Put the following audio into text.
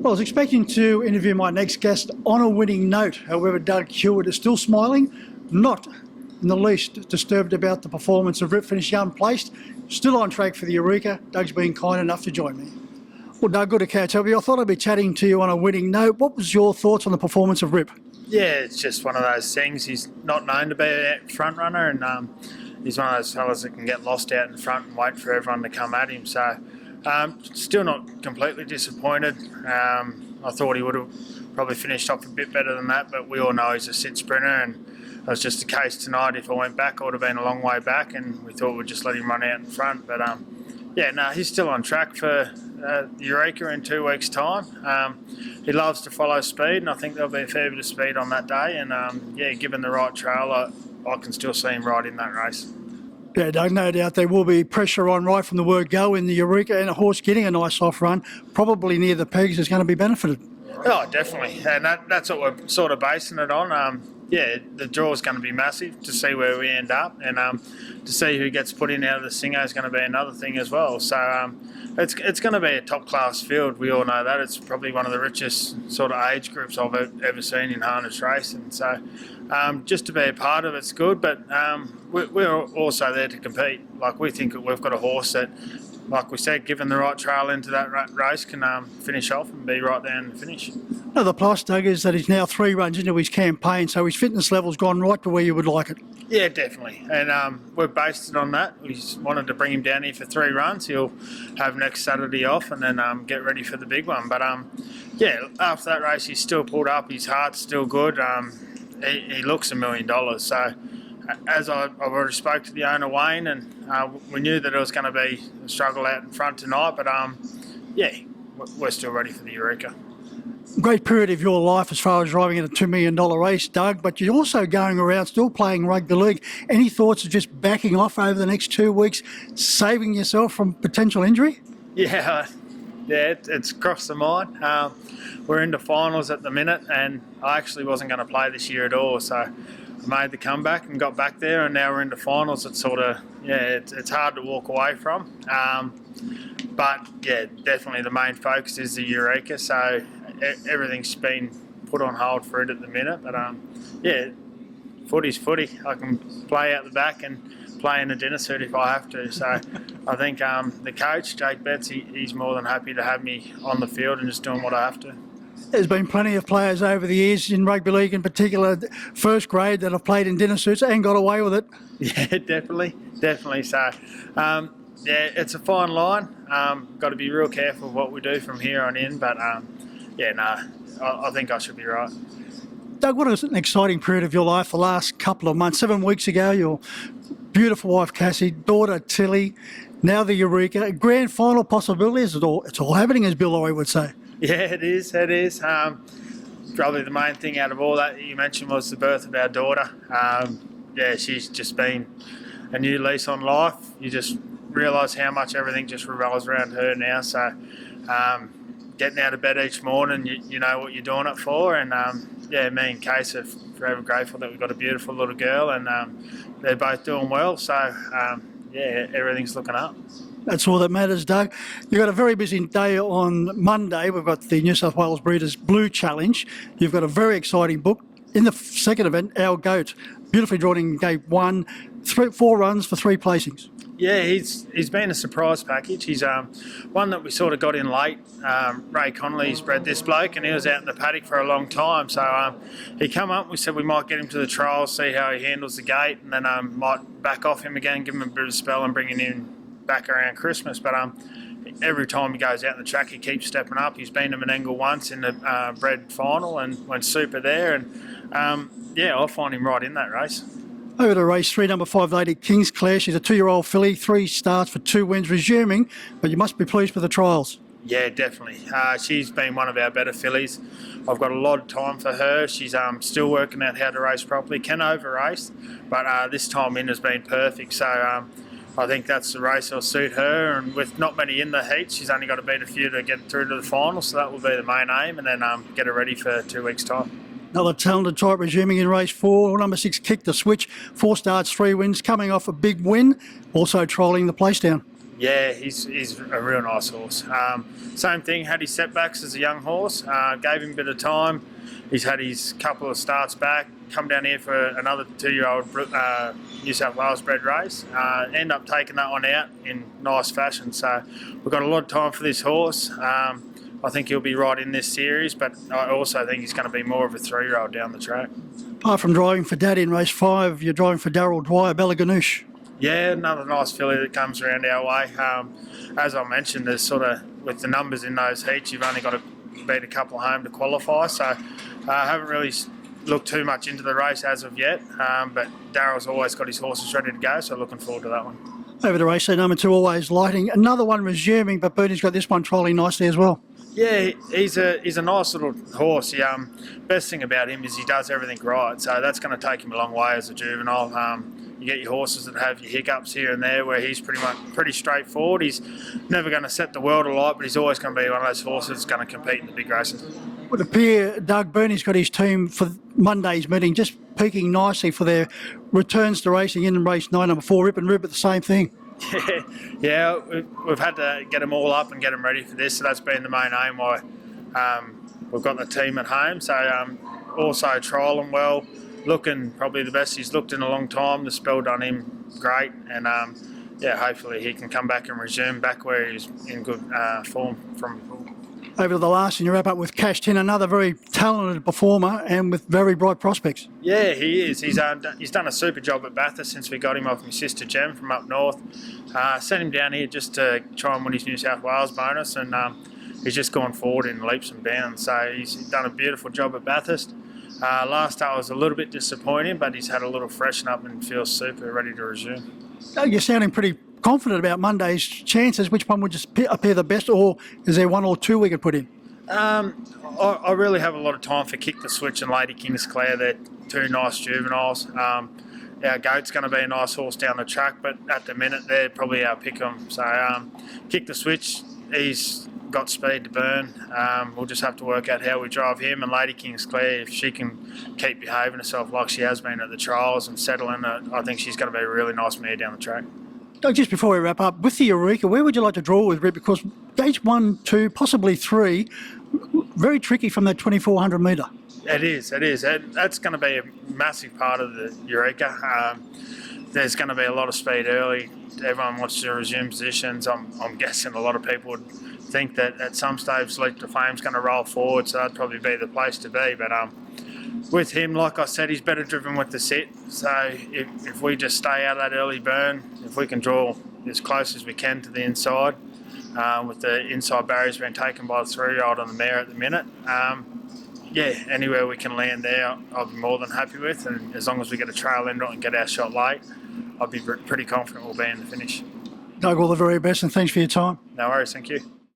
Well, I was expecting to interview my next guest on a winning note. However, Doug Hewitt is still smiling, not in the least disturbed about the performance of Rip, finishing unplaced, still on track for the Eureka. Doug's been kind enough to join me. Well, Doug, good to catch up with you. I thought I'd be chatting to you on a winning note. What was your thoughts on the performance of Rip? Yeah, it's just one of those things. He's not known to be a front runner, and he's one of those fellas that can get lost out in front and wait for everyone to come at him. So, still not completely disappointed. I thought he would have probably finished off a bit better than that, but we all know he's a sit sprinter, and it was just the case tonight. If I went back, I would have been a long way back, and we thought we'd just let him run out in front. But he's still on track for the Eureka in 2 weeks' time. He loves to follow speed, and I think there'll be a fair bit of speed on that day. And given the right trail, I can still see him right in that race. Yeah, Doug, no doubt there will be pressure on right from the word go in the Eureka, and a horse getting a nice off run, probably near the pegs, is going to be benefited. Oh, definitely, and that's what we're sort of basing it on. The draw is going to be massive to see where we end up, and to see who gets put in out of the Singo is going to be another thing as well. So it's going to be a top class field. We all know that. It's probably one of the richest sort of age groups I've ever seen in harness racing. So just to be a part of it's good, but we're also there to compete. Like, we think that we've got a horse that, like we said, given the right trail into that race, can finish off and be right there in the finish. Now, the plus, Doug, is that he's now 3 runs into his campaign, so his fitness level's gone right to where you would like it. Yeah, definitely. And we've based it on that. We just wanted to bring him down here for 3 runs. He'll have next Saturday off and then get ready for the big one. But, after that race, he's still pulled up. His heart's still good. He looks $1 million. So, as I've already spoke to the owner, Wayne, and we knew that it was going to be a struggle out in front tonight. But, we're still ready for the Eureka. Great period of your life as far as driving in a $2 million race, Doug, but you're also going around still playing rugby league. Any thoughts of just backing off over the next 2 weeks, saving yourself from potential injury? Yeah, it's crossed the mind. We're into finals at the minute, and I actually wasn't going to play this year at all, so I made the comeback and got back there, and now we're into finals. It's sort of, it's hard to walk away from. But, definitely the main focus is the Eureka, so everything's been put on hold for it at the minute. But, footy's footy. I can play out the back and play in a dinner suit if I have to. So I think the coach, Jake Betts, he's more than happy to have me on the field and just doing what I have to. There's been plenty of players over the years in rugby league in particular, first grade, that have played in dinner suits and got away with it. Yeah, definitely. So, it's a fine line. Got to be real careful of what we do from here on in. But, I think I should be right. Doug, what is an exciting period of your life the last couple of months? 7 weeks ago, your beautiful wife, Cassie, daughter, Tilly, now the Eureka. Grand final possibilities. It's all happening, as Bill Laurie would say. Yeah, it is. Probably the main thing out of all that you mentioned was the birth of our daughter. She's just been a new lease on life. You just realise how much everything just revolves around her now. So getting out of bed each morning, you know what you're doing it for. And me and Case are forever grateful that we've got a beautiful little girl, and they're both doing well. So everything's looking up. That's all that matters, Doug. You've got a very busy day on Monday. We've got the New South Wales Breeders' Blue Challenge. You've got a very exciting book. In the second event, Our Goat, beautifully drawn in Gate 1, 4 runs for 3 placings. Yeah, he's been a surprise package. He's one that we sort of got in late. Ray Connolly's bred this bloke, and he was out in the paddock for a long time. So he come up, we said we might get him to the trials, see how he handles the gate, and then might back off him again, give him a bit of a spell and bring him in back around Christmas. But every time he goes out on the track, he keeps stepping up. He's been to Menangle once in the bred final and went super there. And I'll find him right in that race. Over to race 3, number 5 Lady Kingsclair. She's a 2-year-old filly, 3 starts for 2 wins, resuming, but you must be pleased with the trials. Yeah, definitely. She's been one of our better fillies. I've got a lot of time for her. She's still working out how to race properly, can over-race, but this time in has been perfect. So I think that's the race that'll suit her, and with not many in the heat, she's only got to beat a few to get through to the final, so that will be the main aim, and then get her ready for 2 weeks' time. Another talented type resuming in race 4. Number 6, Kick the Switch. 4 starts, 3 wins, coming off a big win. Also trolling the place down. Yeah, he's a real nice horse. Same thing, had his setbacks as a young horse, gave him a bit of time. He's had his couple of starts back, come down here for another 2-year-old New South Wales bred race, end up taking that one out in nice fashion. So we've got a lot of time for this horse. I think he'll be right in this series, but I also think he's going to be more of a 3-year-old down the track. Apart from driving for Dad in race 5, you're driving for Darryl Dwyer, Ballaghanoush. Yeah, another nice filly that comes around our way. As I mentioned, there's sort of, with the numbers in those heats, you've only got to beat a couple home to qualify. So I haven't really looked too much into the race as of yet, but Darryl's always got his horses ready to go, so looking forward to that one. Over to race number 2, Always Lighting. Another one resuming, but Bernie's got this one trolling nicely as well. Yeah, he's a nice little horse. Best thing about him is he does everything right, so that's going to take him a long way as a juvenile. You get your horses that have your hiccups here and there, where he's pretty straightforward. He's never going to set the world alight, but he's always going to be one of those horses that's going to compete in the big races. It would appear Doug Bernie's got his team for Monday's meeting just peaking nicely for their returns to racing in race 9, number 4, Rip and Rip at the same thing. Yeah, we've had to get them all up and get them ready for this, so that's been the main aim why we've got the team at home. So also trialling well, looking probably the best he's looked in a long time. The spell done him great, and hopefully he can come back and resume back where he's in good form from before. Over to the last, and you wrap up with Cash 10, another very talented performer and with very bright prospects. Yeah, he is. He's done a super job at Bathurst since we got him off my sister Jem from up north. Sent him down here just to try and win his New South Wales bonus, and he's just gone forward in leaps and bounds. So he's done a beautiful job at Bathurst. Last start was a little bit disappointing, but he's had a little freshen up and feels super ready to resume. You're sounding pretty confident about Monday's chances. Which one would just appear the best, or is there 1 or 2 we could put in? I really have a lot of time for Kick the Switch and Lady Kingsclair. They're 2 nice juveniles. Our Goat's going to be a nice horse down the track, but at the minute they're probably our pick-em. So Kick the Switch, he's got speed to burn. We'll just have to work out how we drive him. And Lady Kingsclair, if she can keep behaving herself like she has been at the trials and settle in it, I think she's going to be a really nice mare down the track. Doug, just before we wrap up, with the Eureka, where would you like to draw with Rip? Because gauge 1, 2, possibly 3, very tricky from that 2,400 metre. It is. That's going to be a massive part of the Eureka. There's going to be a lot of speed early. Everyone wants to resume positions. I'm guessing a lot of people would think that at some stage Leap to Fame's going to roll forward, so that'd probably be the place to be. But with him, like I said, he's better driven with the sit. So if we just stay out of that early burn, if we can draw as close as we can to the inside, with the inside barriers being taken by the 3-year-old on the mare at the minute, anywhere we can land there, I'll be more than happy with. And as long as we get a trail into it and get our shot late, I'll be pretty confident we'll be in the finish. Doug, all the very best, and thanks for your time. No worries, thank you.